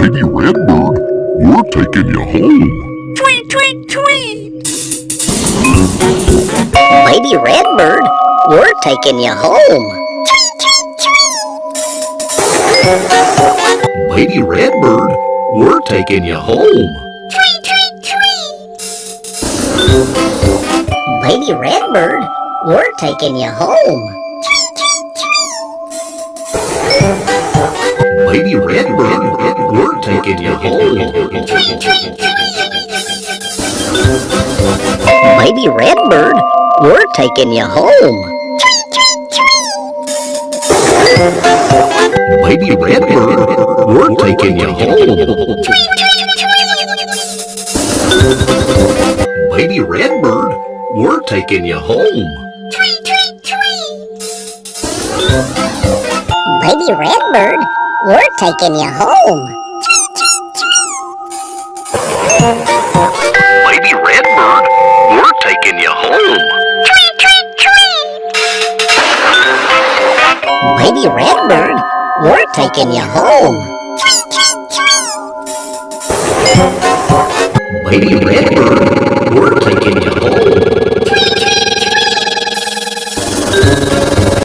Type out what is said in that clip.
Baby Redbird, we're taking you home. Tweet, tweet, tweet! Baby Redbird, we're taking you home. Baby Redbird, we're taking you home. Tweet, tweet, tweet! Baby Redbird, we're taking you home. Baby Redbird, we're taking you home. Baby Redbird, we're taking you home. Baby Redbird, we're taking you home. Baby Redbird, we're taking you home. Baby Redbird, we're taking you home. Baby Redbird, we're taking you home. Baby Redbird, we're taking you home. Baby Redbird,